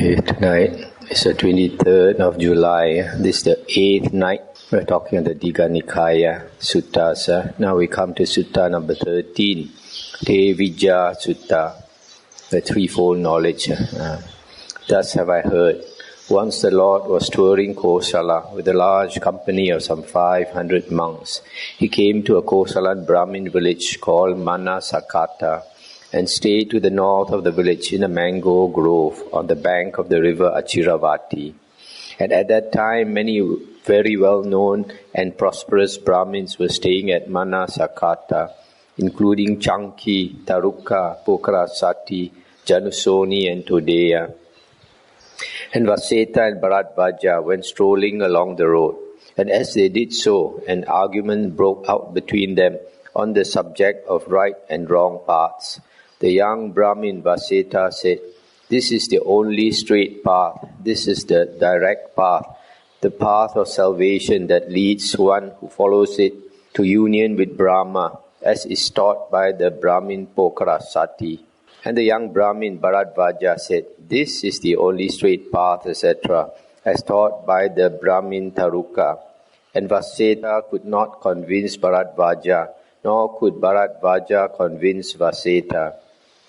Okay, tonight is the 23rd of July. This is the 8th night. We're talking on the Digha Nikaya Suttas. Now we come to Sutta number 13, Tevijja Sutta, the threefold knowledge. Thus have I heard. Once the Lord was touring Kosala with a large company of some 500 monks. He came to a Kosalan Brahmin village called Manasakata and stayed to the north of the village in a mango grove on the bank of the river Achiravati. And at that time, many very well-known and prosperous Brahmins were staying at Manasakata, including Chanki, Taruka, Pokarasati, Janusoni and Todeya. And Vaseta and Bharadvaja went strolling along the road. And as they did so, an argument broke out between them on the subject of right and wrong paths. The young Brahmin Vaseta said, "This is the only straight path. This is the direct path, the path of salvation that leads one who follows it to union with Brahma, as is taught by the Brahmin Pokarasati." And the young Brahmin Bharadvaja said, "This is the only straight path, etc., as taught by the Brahmin Taruka." And Vaseta could not convince Bharadvaja, nor could Bharadvaja convince Vaseta.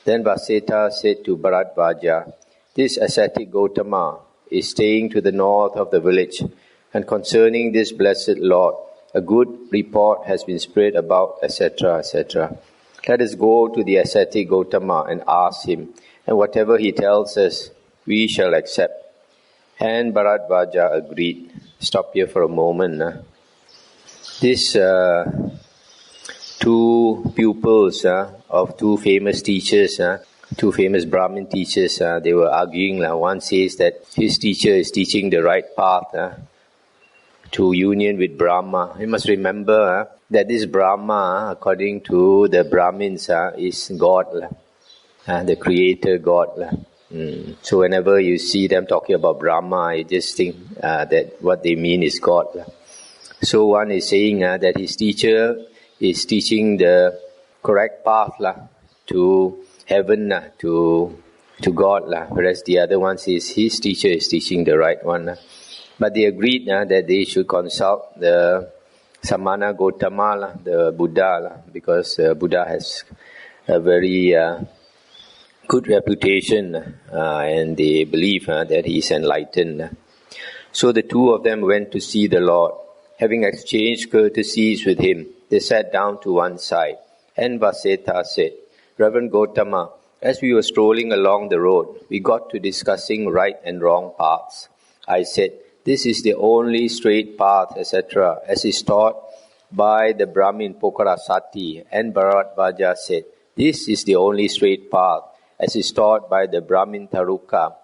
Then Vaseta said to Bharadvaja, "This ascetic Gotama is staying to the north of the village, and concerning this blessed Lord, a good report has been spread about, etc., etc. Let us go to the ascetic Gotama and ask him, and whatever he tells us, we shall accept." And Bharadvaja agreed. Stop here for a moment. This two pupils of two famous teachers, two famous Brahmin teachers, they were arguing. One says that his teacher is teaching the right path to union with Brahma. You must remember that this Brahma, according to the Brahmins, is God, the creator God. So whenever you see them talking about Brahma, you just think that what they mean is God. So one is saying that his teacher is teaching the correct path to heaven, to God, whereas the other one says his teacher is teaching the right one. But they agreed that they should consult the Samana Gotama, the Buddha, because Buddha has a very good reputation, and they believe that he is enlightened. So the two of them went to see the Lord. Having exchanged courtesies with him, they sat down to one side, and Vaseta said, "Reverend Gotama, as we were strolling along the road, we got to discussing right and wrong paths. I said, 'This is the only straight path, etc., as is taught by the Brahmin Pokarasati.' And Bharadvaja said, 'This is the only straight path, as is taught by the Brahmin Taruka.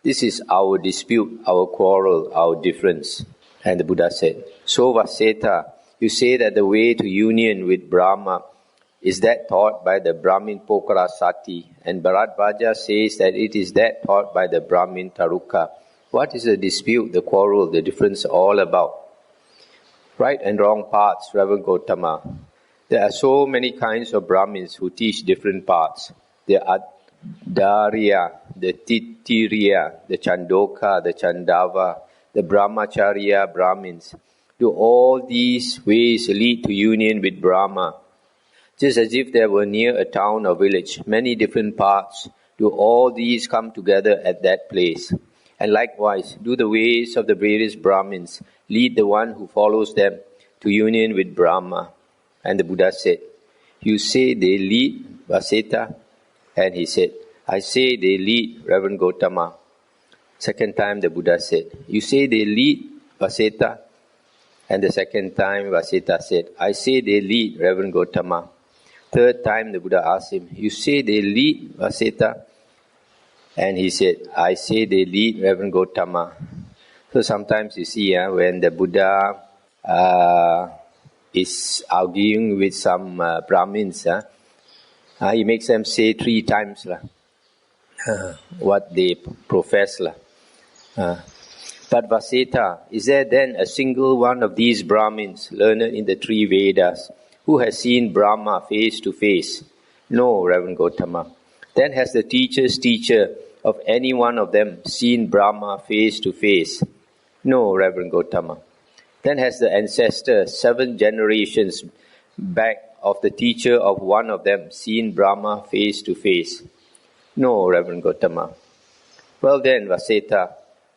This is our dispute, our quarrel, our difference.' And the Buddha said, 'So Vaseta, you say that the way to union with Brahma is that taught by the Brahmin Pokarasati, and Bharadvaja says that it is that taught by the Brahmin Taruka. What is the dispute, the quarrel, the difference all about?' Right and wrong paths, Reverend Gotama. There are so many kinds of Brahmins who teach different paths. The Adharya, the Titiriya, the Chandoka, the Chandava, the Brahmacharya Brahmins. Do all these ways lead to union with Brahma? Just as if there were near a town or village, many different paths, do all these come together at that place? And likewise, do the ways of the various Brahmins lead the one who follows them to union with Brahma?" And the Buddha said, "You say they lead, Vaseta?" And he said, "I say they lead, Reverend Gotama." Second time the Buddha said, "You say they lead, Vaseta?" And the second time Vaseta said, "I say they lead, Reverend Gotama." Third time the Buddha asked him, "You say they lead, Vaseta?" And he said, "I say they lead, Reverend Gotama." So sometimes you see when the Buddha is arguing with some Brahmins, he makes them say 3 times what they profess. But Vaseta, is there then a single one of these Brahmins learned in the 3 Vedas who has seen Brahma face to face? No, Reverend Gotama. Then has the teacher's teacher of any one of them seen Brahma face to face? No, Reverend Gautama. Then has the ancestor 7 generations back of the teacher of one of them seen Brahma face to face? No, Reverend Gautama. Well then, Vaseta,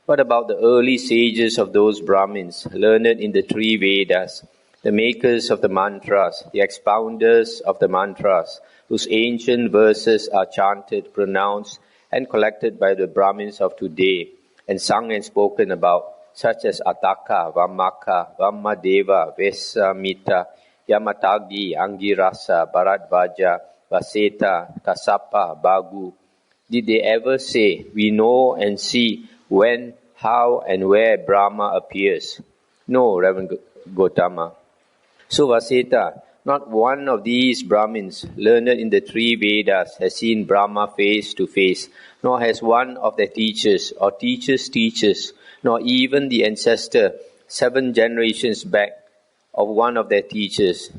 what about the early sages of those Brahmins, learned in the 3 Vedas, the makers of the mantras, the expounders of the mantras, whose ancient verses are chanted, pronounced, and collected by the Brahmins of today, and sung and spoken about, such as Ataka, Vammaka, Vammadeva, Vesamita, Yamatagi, Angirasa, Bharadvaja, Vaseta, Kassapa, Bhagu? Did they ever say, we know and see when, how, and where Brahma appears? No, Reverend Gautama. So Vaseta, not one of these Brahmins, learned in the 3 Vedas, has seen Brahma face to face, nor has one of their teachers or teachers' teachers, nor even the ancestor 7 generations back of one of their teachers.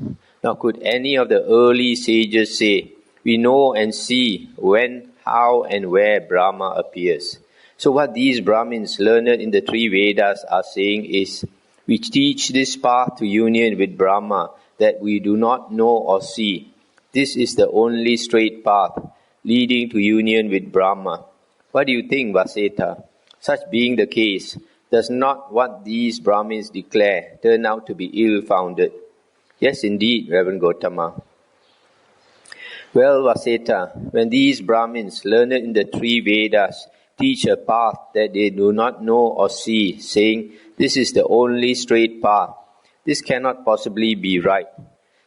Nor could any of the early sages say, we know and see when, how, and where Brahma appears. So what these Brahmins learned in the 3 Vedas are saying is, we teach this path to union with Brahma that we do not know or see. This is the only straight path leading to union with Brahma. What do you think, Vaseta? Such being the case, does not what these Brahmins declare turn out to be ill-founded? Yes, indeed, Reverend Gautama. Well, Vaseta, when these Brahmins, learned in the 3 Vedas, teach a path that they do not know or see, saying, this is the only straight path, this cannot possibly be right.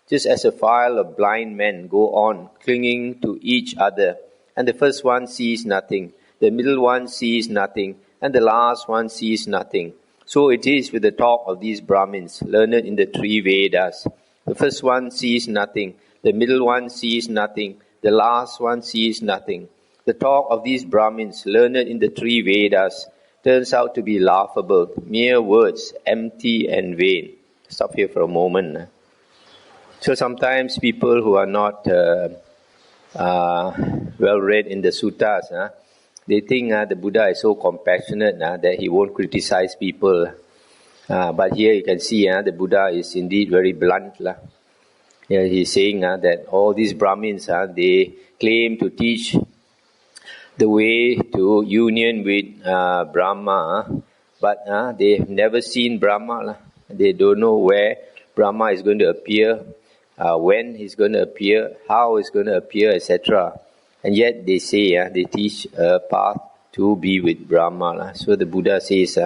Just as a file of blind men go on, clinging to each other, and the first one sees nothing, the middle one sees nothing, and the last one sees nothing. So it is with the talk of these Brahmins, learned in the 3 Vedas. The first one sees nothing, the middle one sees nothing, the last one sees nothing. The talk of these Brahmins, learned in the 3 Vedas, turns out to be laughable, mere words, empty and vain. Stop here for a moment. So sometimes people who are not well read in the suttas, they think the Buddha is so compassionate that he won't criticize people. But here you can see the Buddha is indeed very blunt. Here he's saying that all these Brahmins, they claim to teach the way to union with Brahma, but they have never seen Brahma. They don't know where Brahma is going to appear, when he's going to appear, how he's going to appear, etc. And yet they say they teach a path to be with Brahma. So the Buddha says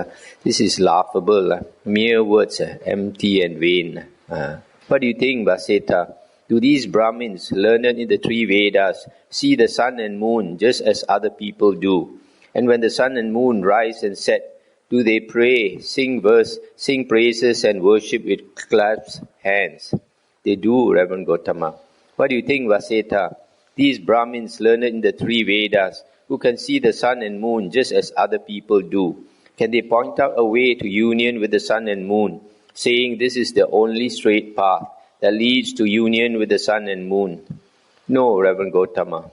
this is laughable, mere words, empty and vain. What do you think, Vaseta? Do these Brahmins, learned in the 3 Vedas, see the sun and moon just as other people do? And when the sun and moon rise and set, do they pray, sing praises and worship with clasped hands? They do, Reverend Gautama. What do you think, Vaseta? These Brahmins, learned in the 3 Vedas, who can see the sun and moon just as other people do, can they point out a way to union with the sun and moon, saying this is the only straight path that leads to union with the sun and moon? No, Reverend Gautama.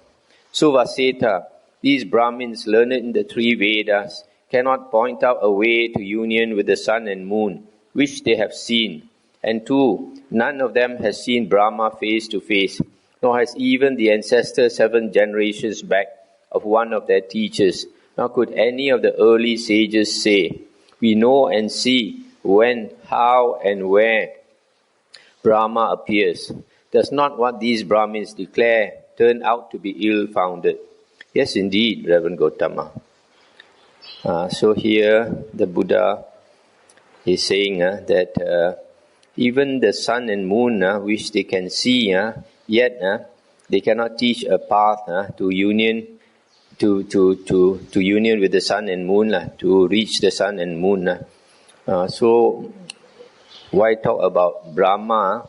So Vaseta, these Brahmins, learned in the 3 Vedas, cannot point out a way to union with the sun and moon, which they have seen. And 2, none of them has seen Brahma face to face, nor has even the ancestor 7 generations back of one of their teachers, nor could any of the early sages say, we know and see when, how, and where Brahma appears. Does not what these Brahmins declare turn out to be ill-founded? Yes, indeed, Reverend Gautama. So here the Buddha is saying that even the sun and moon, which they can see, yet they cannot teach a path to union to union with the sun and moon, to reach the sun and moon. So why talk about Brahma,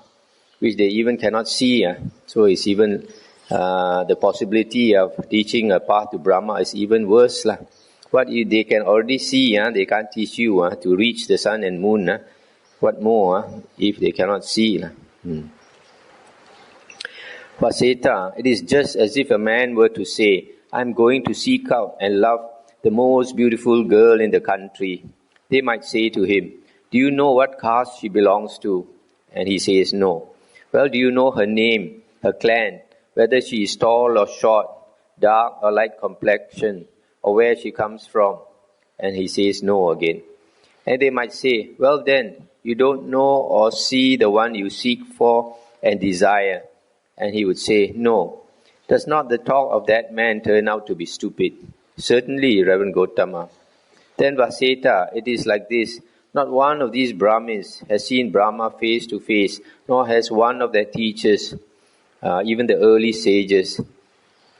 which they even cannot see? So it's even the possibility of teaching a path to Brahma is even worse. What if they can already see, they can't teach you to reach the sun and moon. What more if they cannot see? Vaseta, it is just as if a man were to say, I'm going to seek out and love the most beautiful girl in the country. They might say to him, do you know what caste she belongs to? And he says, no. Well, do you know her name, her clan, whether she is tall or short, dark or light complexion, or where she comes from? And he says, no again. And they might say, well then, you don't know or see the one you seek for and desire. And he would say, no. Does not the talk of that man turn out to be stupid? Certainly, Reverend Gautama. Then Vaseta, it is like this. Not one of these Brahmins has seen Brahma face to face, nor has one of their teachers, even the early sages.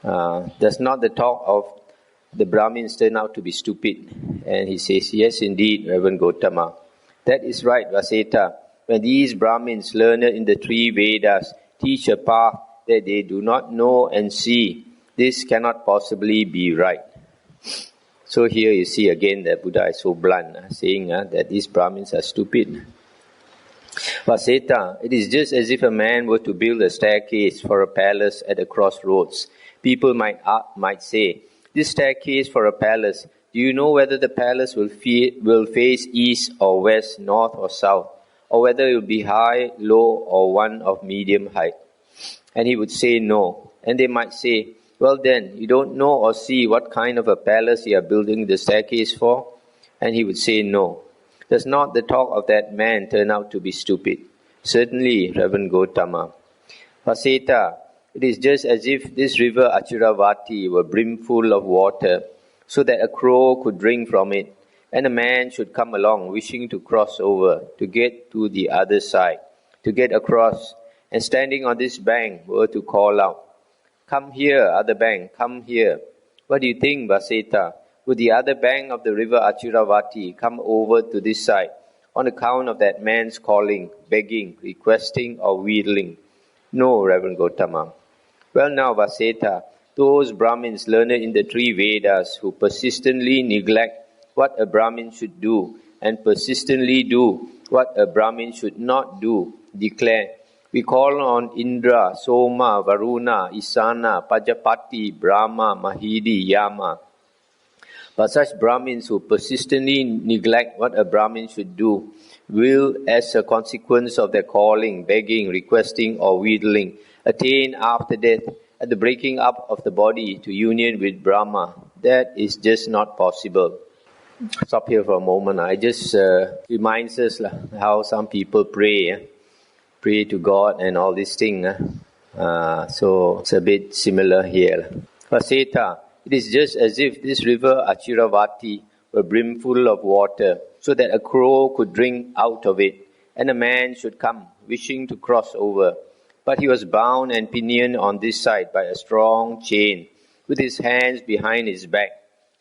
Does not the talk of the Brahmins turn out to be stupid? And he says, yes indeed, Reverend Gautama. That is right, Vaseta. When these Brahmins learned in the three Vedas teach a path that they do not know and see, this cannot possibly be right. So here you see again that Buddha is so blunt, saying that these Brahmins are stupid. Vaseta, it is just as if a man were to build a staircase for a palace at a crossroads. People might say, this staircase for a palace, do you know whether the palace will face east or west, north or south, or whether it will be high, low, or one of medium height? And he would say no. And they might say, well then, you don't know or see what kind of a palace you are building the staircase for? And he would say no. Does not the talk of that man turn out to be stupid? Certainly, Reverend Gautama. Vaseta, it is just as if this river Achiravati were brimful of water, so that a crow could drink from it, and a man should come along wishing to cross over, to get to the other side, to get across, and standing on this bank were to call out, come here, other bank, come here. What do you think, Vaseta? Would the other bank of the river Achiravati come over to this side on account of that man's calling, begging, requesting, or wheedling? No, Reverend Gautama. Well now, Vaseta, those Brahmins learned in the three Vedas who persistently neglect what a Brahmin should do and persistently do what a Brahmin should not do, declare, we call on Indra, Soma, Varuna, Isana, Pajapati, Brahma, Mahidi, Yama. But such Brahmins who persistently neglect what a Brahmin should do will, as a consequence of their calling, begging, requesting or wheedling, attain after death, at the breaking up of the body, to union with Brahma. That is just not possible. Stop here for a moment. I just reminds us how some people pray to God and all these things. So it's a bit similar here. Vaseta, it is just as if this river Achiravati were brimful of water, so that a crow could drink out of it, and a man should come wishing to cross over. But he was bound and pinioned on this side by a strong chain, with his hands behind his back.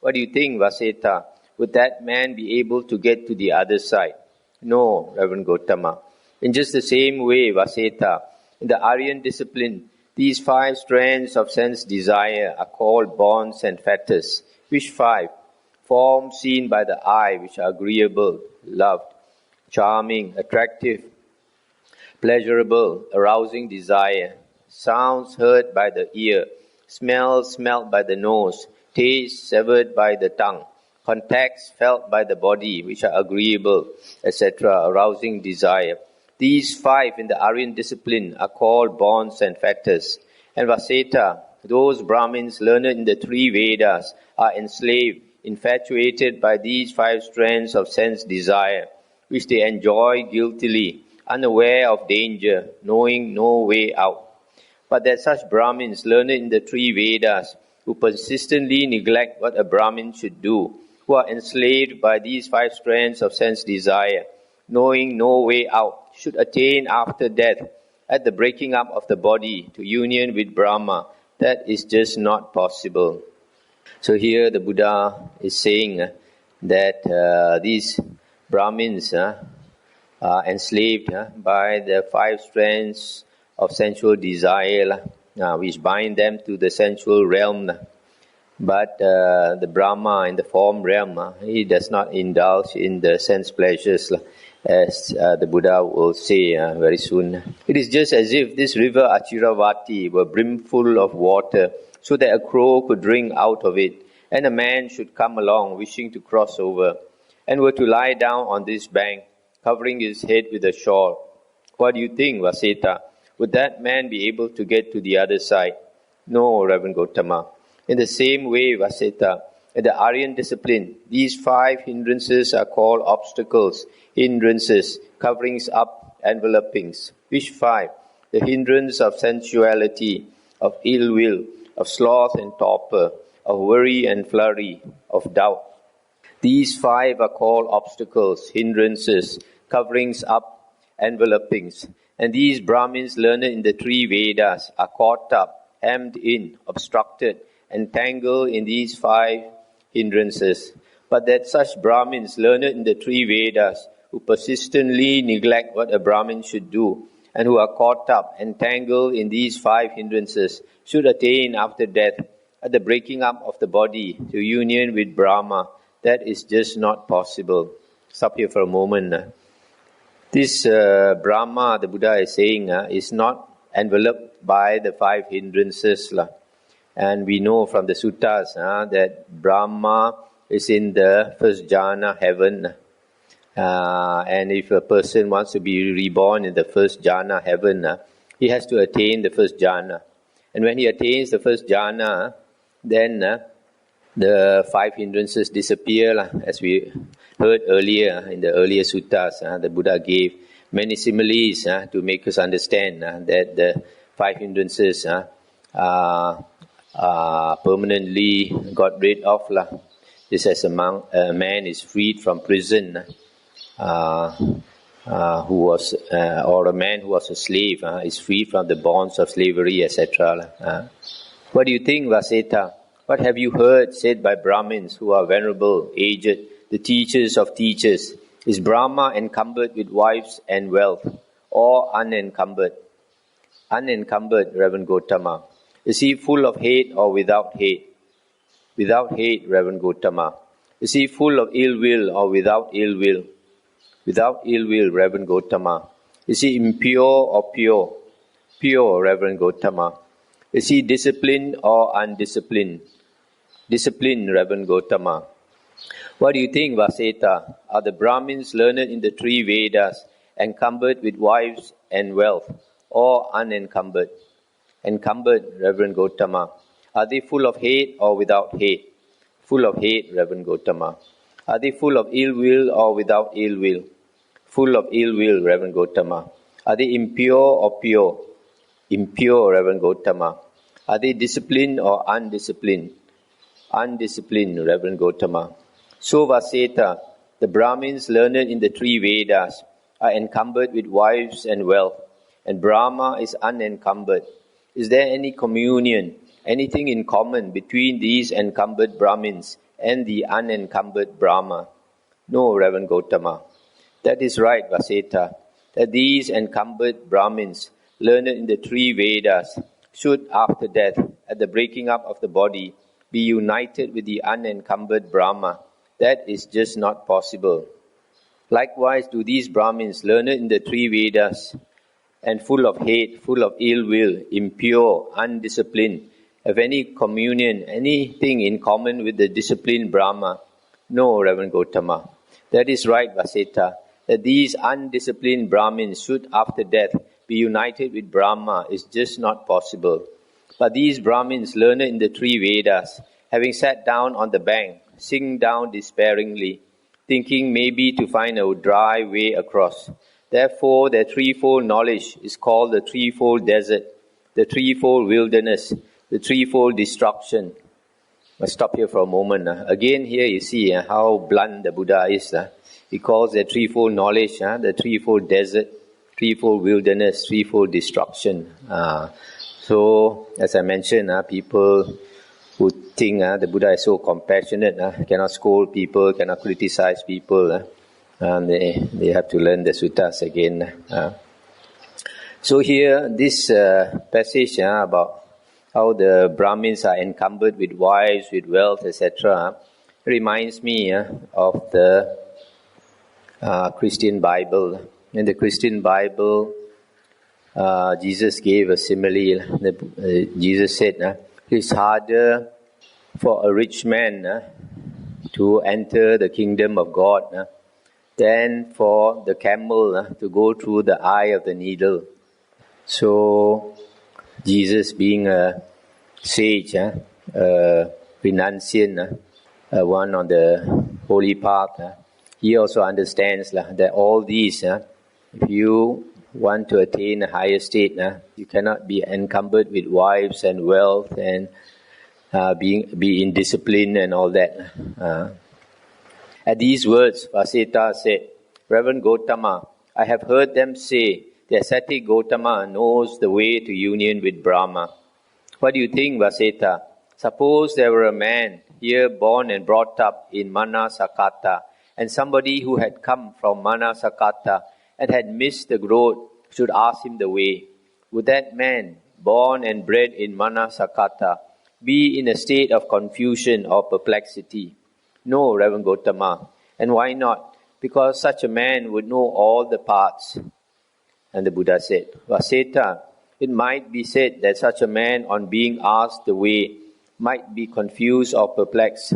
What do you think, Vaseta? Would that man be able to get to the other side? No, Reverend Gautama. In just the same way, Vaseta, in the Aryan discipline, these 5 strands of sense desire are called bonds and fetters. Which 5? Forms seen by the eye, which are agreeable, loved, charming, attractive, pleasurable, arousing desire. Sounds heard by the ear, smells smelled by the nose, taste savored by the tongue, contacts felt by the body, which are agreeable, etc., arousing desire. These 5 in the Aryan discipline are called bonds and fetters. And Vaseta, those Brahmins learned in the 3 Vedas are enslaved, infatuated by these 5 strands of sense desire, which they enjoy guiltily, unaware of danger, knowing no way out. But that such Brahmins learned in the 3 Vedas, who persistently neglect what a Brahmin should do, who are enslaved by these 5 strands of sense desire, knowing no way out, should attain after death, at the breaking up of the body, to union with Brahma. That is just not possible. So here the Buddha is saying that these Brahmins are enslaved by the 5 strands of sensual desire, which bind them to the sensual realm. But the Brahma in the form realm, he does not indulge in the sense pleasures, as the Buddha will say very soon. It is just as if this river Achiravati were brimful of water, so that a crow could drink out of it, and a man should come along wishing to cross over, and were to lie down on this bank, covering his head with a shawl. What do you think, Vaseta? Would that man be able to get to the other side? No, Reverend Gautama. In the same way, Vaseta, in the Aryan discipline, these 5 hindrances are called obstacles, hindrances, coverings up, envelopings. Which 5? The hindrance of sensuality, of ill will, of sloth and torpor, of worry and flurry, of doubt. These 5 are called obstacles, hindrances, coverings up, envelopings. And these Brahmins learned in the 3 Vedas are caught up, hemmed in, obstructed, entangled in these 5 hindrances. But that such Brahmins learned in the 3 Vedas, who persistently neglect what a Brahmin should do, and who are caught up, entangled in these 5 hindrances, should attain after death, at the breaking up of the body, to union with Brahma. That is just not possible. Stop here for a moment. This Brahma, the Buddha is saying, is not enveloped by the 5 hindrances. And we know from the suttas that Brahma is in the first jhana heaven. And if a person wants to be reborn in the first jhana heaven, he has to attain the first jhana. And when he attains the first jhana, then the 5 hindrances disappear. As we heard earlier in the earlier suttas, the Buddha gave many similes to make us understand that the 5 hindrances permanently got rid of. Just as a man is freed from prison, who was, or a man who was a slave is freed from the bonds of slavery, etc. What do you think, Vaseta? What have you heard said by Brahmins who are venerable, aged, the teachers of teachers? Is Brahma encumbered with wives and wealth, or unencumbered? Unencumbered, Reverend Gautama. Is he full of hate or without hate? Without hate, Reverend Gautama. Is he full of ill will or without ill will? Without ill will, Reverend Gautama. Is he impure or pure? Pure, Reverend Gautama. Is he disciplined or undisciplined? Disciplined, Reverend Gautama. What do you think, Vaseta? Are the Brahmins learned in the 3 Vedas encumbered with wives and wealth, or unencumbered? Encumbered, Reverend Gautama. Are they full of hate or without hate? Full of hate, Reverend Gautama. Are they full of ill will or without ill will? Full of ill will, Reverend Gautama. Are they impure or pure? Impure, Reverend Gautama. Are they disciplined or undisciplined? Undisciplined, Reverend Gautama. So, Vaseta, the Brahmins learned in the 3 Vedas are encumbered with wives and wealth, and Brahma is unencumbered. Is there any communion, anything in common between these encumbered Brahmins and the unencumbered Brahma? No, Reverend Gautama. That is right, Vaseta, that these encumbered Brahmins learned in the 3 Vedas should, after death, at the breaking up of the body, be united with the unencumbered Brahma. That is just not possible. Likewise, do these Brahmins learned in the 3 Vedas and full of hate, full of ill will, impure, undisciplined, have any communion, anything in common with the disciplined Brahma? No, Reverend Gautama. That is right, Vaseta, that these undisciplined Brahmins should, after death, be united with Brahma is just not possible. But these Brahmins learned in the 3 Vedas, having sat down on the bank, sink down despairingly, thinking maybe to find a dry way across. Therefore, their threefold knowledge is called the threefold desert, the threefold wilderness, the threefold destruction. I'll stop here for a moment. Again, here you see how blunt the Buddha is. He calls the threefold knowledge the threefold desert, threefold wilderness, threefold destruction. So, as I mentioned, people who think the Buddha is so compassionate, cannot scold people, cannot criticize people, and they have to learn the suttas again. So here, this passage about how the Brahmins are encumbered with wives, with wealth, etc., reminds me of the Christian Bible. In the Christian Bible, Jesus gave a simile. Jesus said, It's harder for a rich man to enter the kingdom of God than for the camel to go through the eye of the needle. So, Jesus being a sage, a renunciant, one on the holy path, he also understands that all these, if you want to attain a higher state, you cannot be encumbered with wives and wealth and be in discipline and all that. At these words, Vasita said, Reverend Gautama, I have heard them say the ascetic Gautama knows the way to union with Brahma. What do you think, Vasita? Suppose there were a man here born and brought up in Manasakata, and somebody who had come from Manasakata and had missed the growth should ask him the way. Would that man, born and bred in Manasakata, be in a state of confusion or perplexity? No, Reverend Gautama. And why not? Because such a man would know all the paths. And the Buddha said, Vasita, it might be said that such a man, on being asked the way, might be confused or perplexed.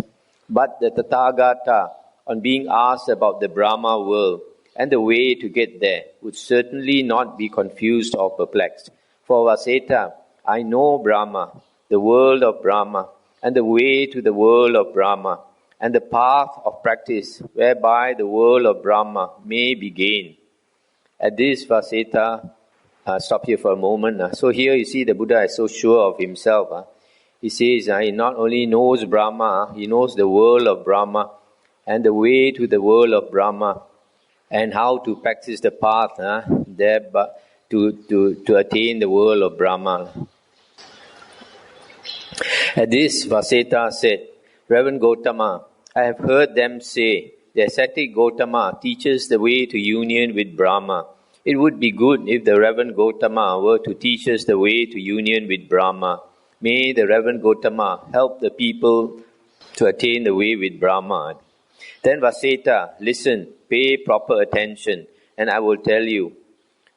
But the Tathagata, on being asked about the Brahma world and the way to get there, would certainly not be confused or perplexed. For Vasita, I know Brahma, the world of Brahma, and the way to the world of Brahma, and the path of practice whereby the world of Brahma may be gained. At this, Vasita, stop here for a moment. So here you see the Buddha is so sure of himself. He says he not only knows Brahma, he knows the world of Brahma and the way to the world of Brahma and how to practice the path there to attain the world of Brahma. At this, Vasita said, Reverend Gautama, I have heard them say the ascetic Gautama teaches the way to union with Brahma. It would be good if the Reverend Gautama were to teach us the way to union with Brahma. May the Reverend Gautama help the people to attain the way with Brahma. Then Vasita, listen, pay proper attention, and I will tell you.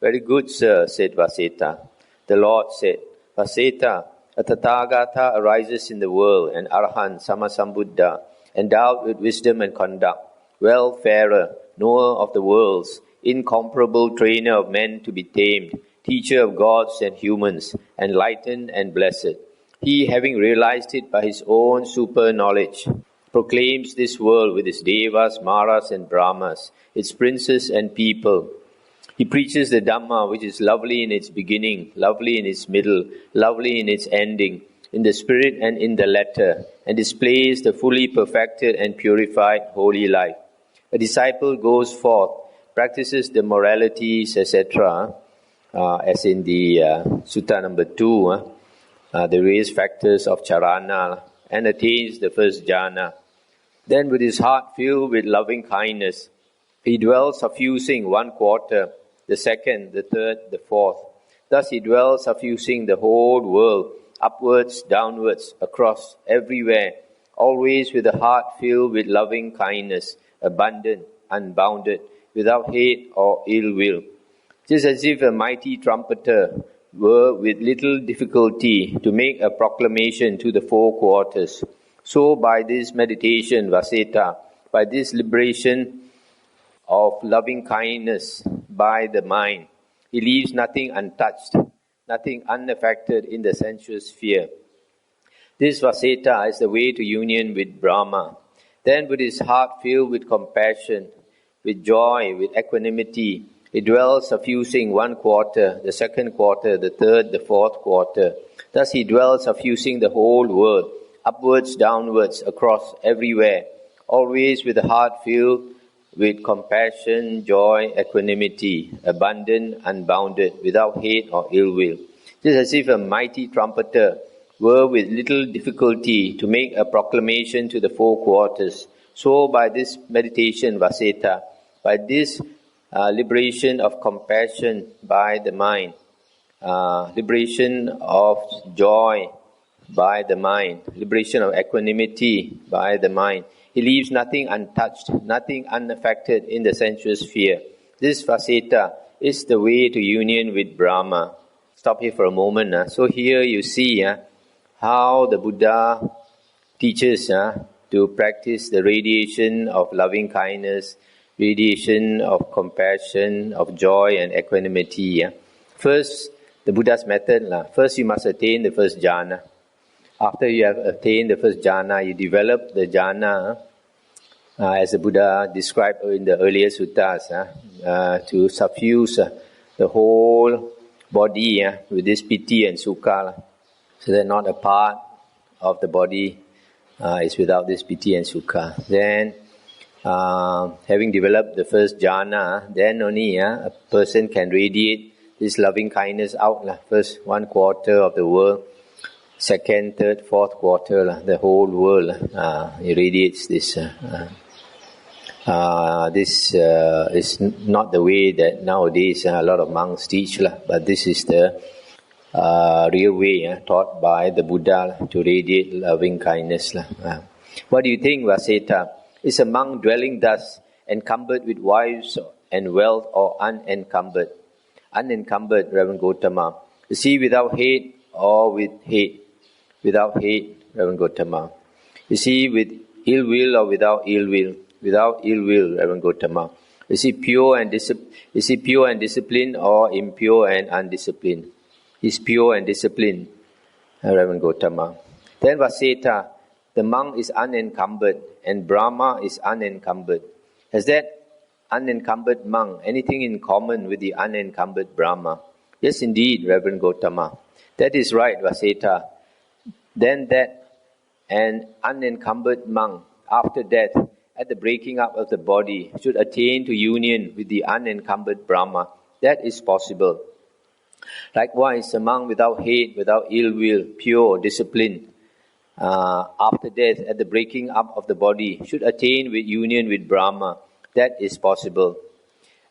Very good, sir, said Vasita. The Lord said, Vasita, a Tathagata arises in the world, an Arahant, Sammasambuddha, endowed with wisdom and conduct, well-farer, knower of the worlds, incomparable trainer of men to be tamed, teacher of gods and humans, enlightened and blessed. He, having realized it by his own super-knowledge, proclaims this world with its devas, maras and brahmas, its princes and people. He preaches the Dhamma, which is lovely in its beginning, lovely in its middle, lovely in its ending, in the spirit and in the letter, and displays the fully perfected and purified holy life. A disciple goes forth, practices the moralities, etc., as in the Sutta number 2, the various factors of charana, and attains the first jhana. Then with his heart filled with loving kindness, he dwells suffusing 1/4, the second, the third, the fourth. Thus he dwells suffusing the whole world, upwards, downwards, across, everywhere, always with a heart filled with loving kindness, abundant, unbounded, without hate or ill will. Just as if a mighty trumpeter were with little difficulty to make a proclamation to the 4 quarters, so by this meditation, Vasita, by this liberation of loving kindness by the mind, he leaves nothing untouched, nothing unaffected in the sensuous sphere. This Vasita is the way to union with Brahma. Then with his heart filled with compassion, with joy, with equanimity, he dwells suffusing 1/4, the second quarter, the third, the fourth quarter. Thus he dwells suffusing the whole world, upwards, downwards, across, everywhere, always with a heart filled with compassion, joy, equanimity, abundant, unbounded, without hate or ill will. Just as if a mighty trumpeter were with little difficulty to make a proclamation to the 4 quarters. So by this meditation, Vasita, by this liberation of compassion by the mind, liberation of joy by the mind, liberation of equanimity by the mind, he leaves nothing untouched, nothing unaffected in the sensuous sphere. This Vasita is the way to union with Brahma. Stop here for a moment. So here you see how the Buddha teaches to practice the radiation of loving kindness, radiation of compassion, of joy and equanimity. First, the Buddha's method, first you must attain the first jhana. After you have attained the first jhana, you develop the jhana, as the Buddha described in the earlier suttas, to suffuse the whole body with this piti and sukha. So that not a part of the body is without this piti and sukha. Then, having developed the first jhana, then only a person can radiate this loving kindness out. First 1/4 of the world, second, third, fourth quarter, the whole world irradiates this. This is not the way that nowadays a lot of monks teach, but this is the real way taught by the Buddha to radiate loving kindness. What do you think, Vaseta? Is a monk dwelling thus encumbered with wives and wealth or unencumbered? Unencumbered, Reverend Gautama. Is he without hate or with hate? Without hate, Reverend Gautama. Is he with ill will or without ill will? Without ill will, Reverend Gautama. Is he pure and disciplined or impure and undisciplined? Is pure and disciplined, Reverend Gautama. Then Vaseta, the monk is unencumbered and Brahma is unencumbered. Has that unencumbered monk anything in common with the unencumbered Brahma? Yes, indeed, Reverend Gautama. That is right, Vaseta. Then that an unencumbered monk, after death, at the breaking up of the body, should attain to union with the unencumbered Brahma. That is possible. Likewise, a monk without hate, without ill will, pure, disciplined, after death, at the breaking up of the body, should attain with union with Brahma. That is possible.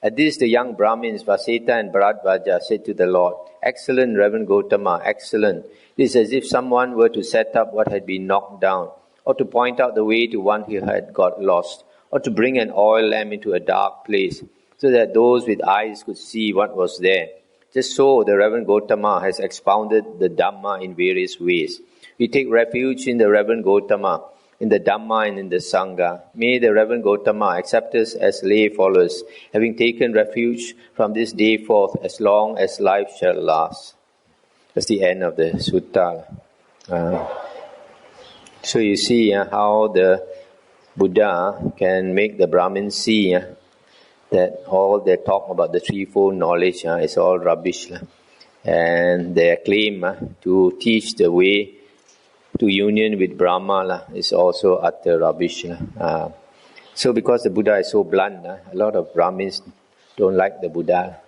At this, the young Brahmins, Vaseta and Bharadvaja, said to the Lord, "Excellent, Reverend Gautama, excellent. It is as if someone were to set up what had been knocked down, or to point out the way to one who had got lost, or to bring an oil lamp into a dark place, so that those with eyes could see what was there. Just so, the Reverend Gautama has expounded the Dhamma in various ways. We take refuge in the Reverend Gautama, in the Dhamma and in the Sangha. May the Reverend Gautama accept us as lay followers, having taken refuge from this day forth as long as life shall last." That's the end of the sutta. So you see how the Buddha can make the Brahmins see that all their talk about the threefold knowledge is all rubbish. And their claim to teach the way to union with Brahma is also utter rubbish. So because the Buddha is so blunt, a lot of Brahmins don't like the Buddha.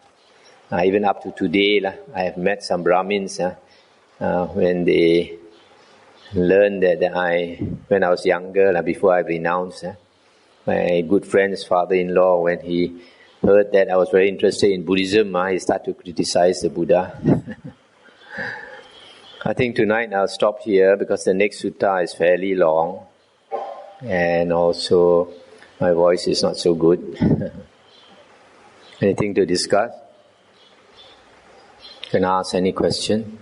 Even up to today, I have met some Brahmins when they learned that when I was younger, before I renounced, my good friend's father-in-law, when he heard that I was very interested in Buddhism, he started to criticize the Buddha. I think tonight I'll stop here because the next sutta is fairly long and also my voice is not so good. Anything to discuss? Can I ask any question?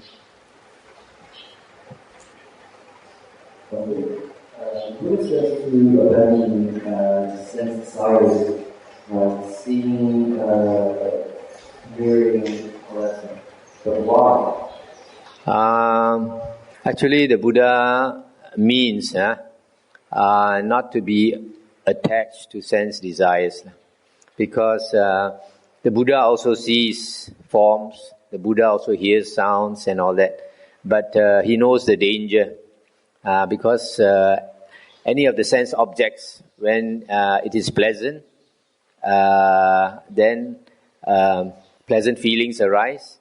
What is that to abandon sense desires, seeing, hearing, all that stuff? But why? Actually, the Buddha means not to be attached to sense desires, because the Buddha also sees forms, the Buddha also hears sounds and all that, but he knows the danger, because any of the sense objects, when it is pleasant, then pleasant feelings arise.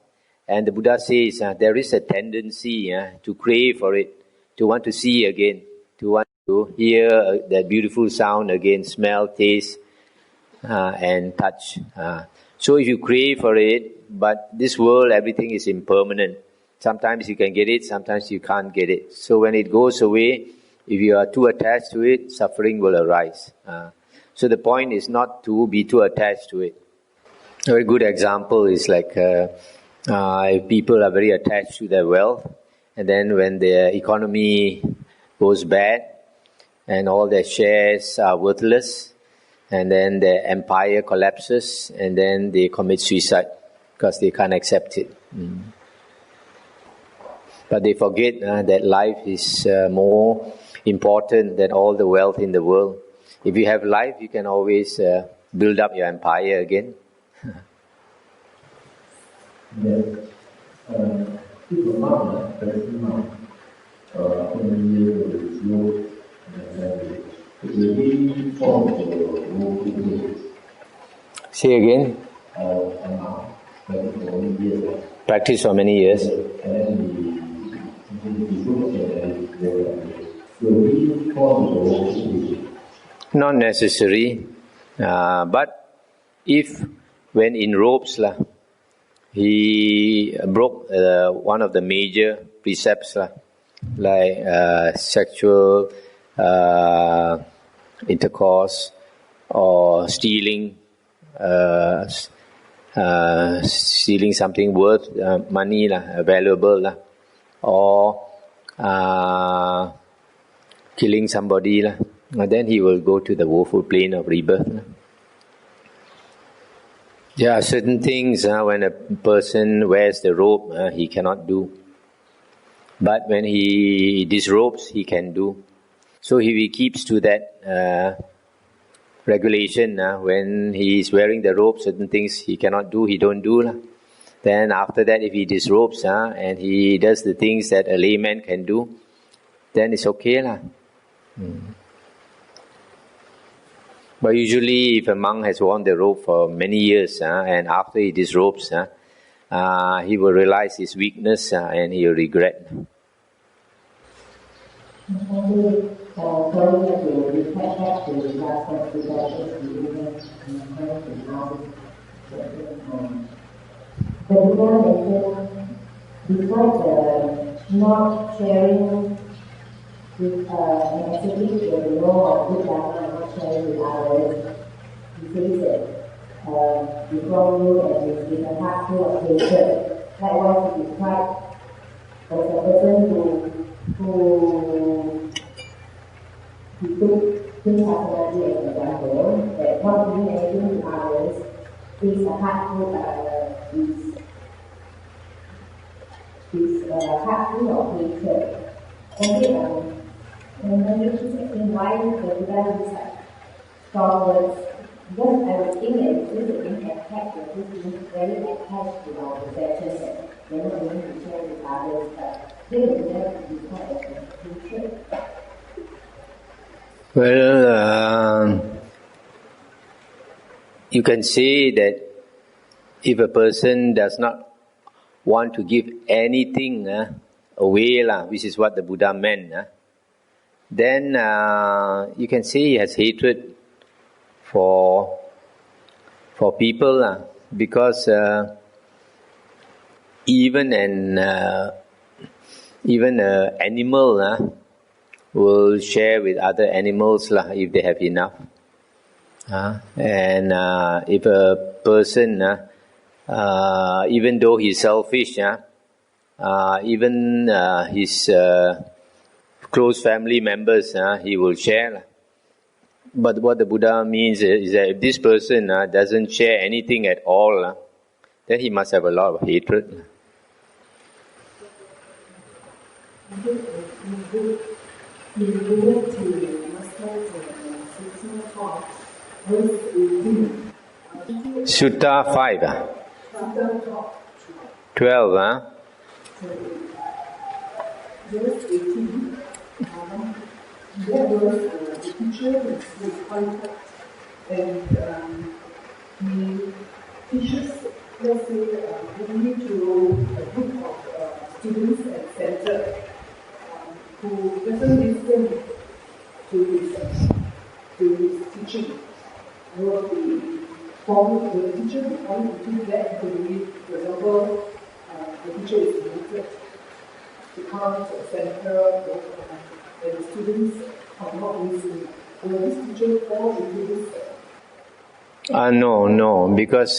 And the Buddha says there is a tendency to crave for it, to want to see again, to want to hear that beautiful sound again, smell, taste, and touch. So if you crave for it, but this world, everything is impermanent. Sometimes you can get it, sometimes you can't get it. So when it goes away, if you are too attached to it, suffering will arise. So the point is not to be too attached to it. A very good example is like if people are very attached to their wealth and then when their economy goes bad and all their shares are worthless, and then their empire collapses, and then they commit suicide because they can't accept it. But they forget that life is more important than all the wealth in the world. If you have life, you can always build up your empire again. Say again. Practice for many years. Not necessary, but if when in robes he broke one of the major precepts like sexual intercourse or stealing something worth money valuable or killing somebody then he will go to the woeful plane of rebirth. There are certain things when a person wears the robe he cannot do, but when he disrobes he can do. So if he keeps to that regulation, when he is wearing the robe, certain things he cannot do, he don't do. Then after that, if he disrobes and he does the things that a layman can do, then it's okay. But usually if a monk has worn the robe for many years and after he disrobes, he will realize his weakness and he will regret. The Buddha mentioned, besides not sharing with negativity, the law of good dharma and not sharing with others, he says that before you and with a heart full of hatred. Likewise, he described as a person who took his personality as an example, that not doing anything to others is a heart full of hatred. And when you think why the Buddha uses such strong words, because I would think that this is being attached to this being very attached to our possessions that we're not willing to share with others, but this is just because of hatred. Well, you can say that if a person does not want to give anything away, which is what the Buddha meant, then you can say he has hatred for people, because even an animal will share with other animals if they have enough. And if a person, even though he's selfish, even his close family members, he will share. But what the Buddha means is that if this person doesn't share anything at all, then he must have a lot of hatred. Sutta 5, 12, Verse 18, that was the teacher was appointed, and he teaches, let's say, only to a group of students at center who doesn't listen to his teaching. Will be formed, the teacher will form to that belief. For example, the teacher is limited to come to a center and the students are not listening. Will this teacher fall into this? No, because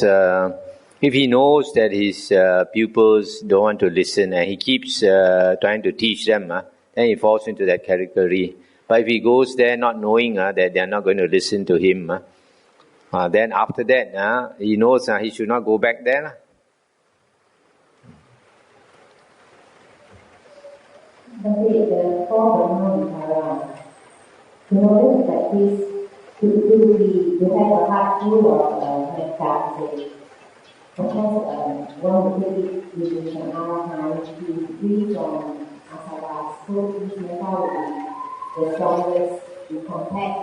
If he knows that his pupils don't want to listen and he keeps trying to teach them, then he falls into that category. But if he goes there not knowing that they are not going to listen to him, then after that, he knows he should not go back there. But the four Dhamma in order to practice, to have a heart full of metta, because one of the is an Arahant, he is free from asaras, so his metta will be the strongest in compact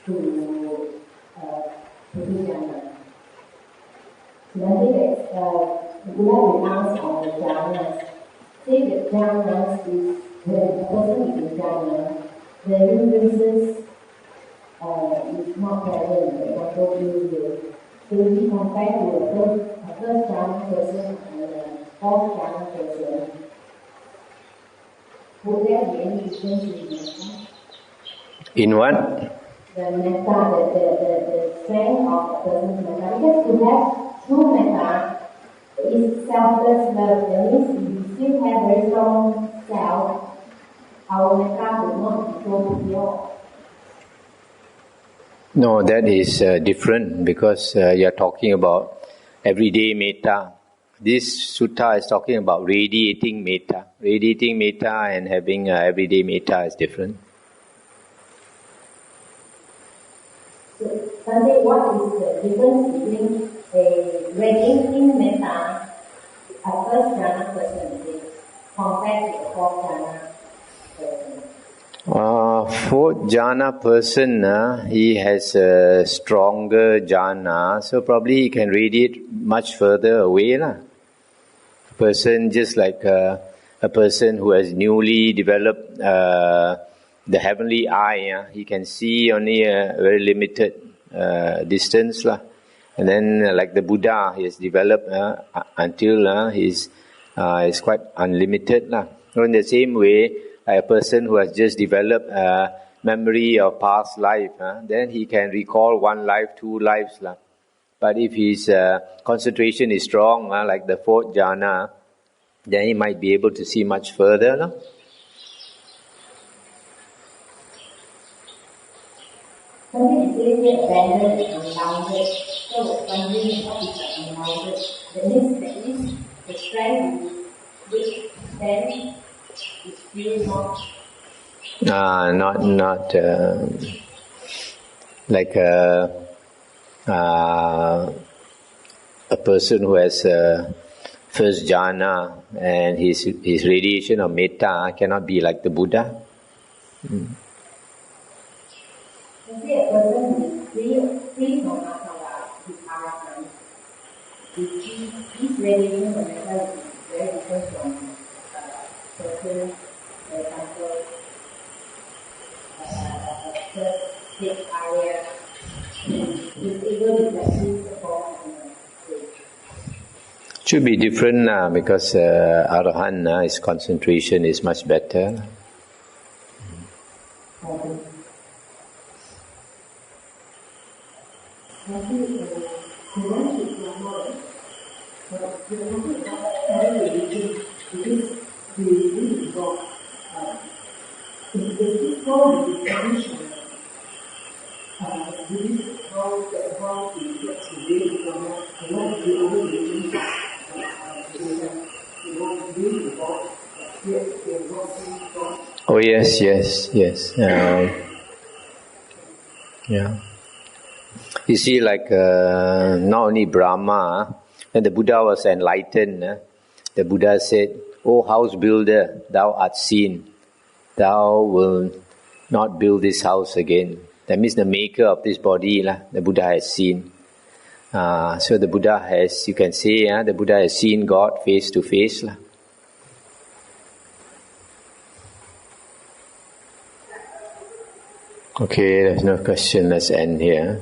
to Tevijja. So I think that Buddha will ask on the jhanas. Say that jhanas is, when a person is in jhana, the hindrances is not present, for example, you. So we compare to a first jhana person and a fourth jhana person. Would there be any difference in metta? In what? The metta, the strength of a person's metta. Because to have true metta is selfless love. That means if we still have very strong self, our metta will not be so pure. No, that is different because you are talking about everyday metta. This sutta is talking about radiating metta. Radiating metta and having everyday metta is different. So, Sunday, what is the difference between a radiating metta, a first jhana person, compared to a fourth jhana person? Fourth jhana person, he has a stronger jhana, so probably he can radiate much further away. Person just like a person who has newly developed the heavenly eye, he can see only a very limited distance. And then like the Buddha, he has developed until he's quite unlimited. So in the same way, a person who has just developed memory of past life, then he can recall one life, two lives. But if his concentration is strong, like the fourth jhana, then he might be able to see much further. Something says here abandoned and unbounded. So wondering what is unbounded. That means the strength is which then is still not like a person who has first jhana and his radiation of metta cannot be like the Buddha. You see a person who is free from asara, his arahant. His radiation of metta is very different from a person, for example, first state area, is able to practice the form of state. Should be different because Arahant, his concentration is much better. Oh yes. Yeah. You see, like not only Brahma, when the Buddha was enlightened, the Buddha said, "O house builder, thou art seen. Thou will not build this house again." That means the maker of this body, the Buddha has seen. So the Buddha has, you can say, the Buddha has seen God face to face. Okay, there's no question. Let's end here.